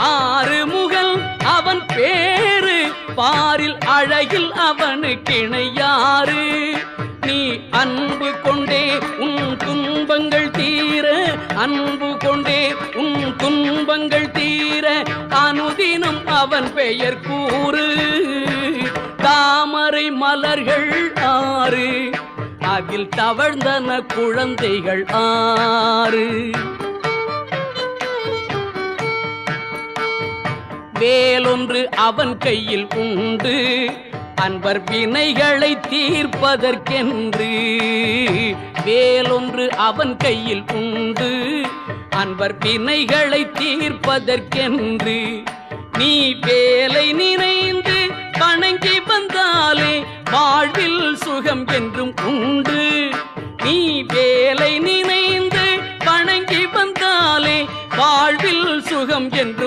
ஆறுமுகன் அவன் பேரு பாரில் அழகில் அவனுக்கு இணையாறு. நீ அன்பு கொண்டே உன் துன்பங்கள் தீர, அன்பு கொண்டே உன் துன்பங்கள் தீர, அனுதினம் அவன் பெயர் கூறு. தாமரை மலர்கள் ஆறு, அதில் தவழ்ந்தன குழந்தைகள் ஆறு. வேலொன்று அவன் கையில் உண்டு, அன்பர் வினைகளை தீர்ப்பதற்கென்று. வேலொன்று அவன் கையில் உண்டு, அன்பர் வினைகளை தீர்ப்பதற்கென்று. நீ வேலை நினைந்து வணங்கி வந்தாலே வாழ்வில் சுகம் என்றும் உண்டு. நீ வேலை நினைந்து வணங்கி வந்தாலே வாழ்வில் சுகம் என்றும்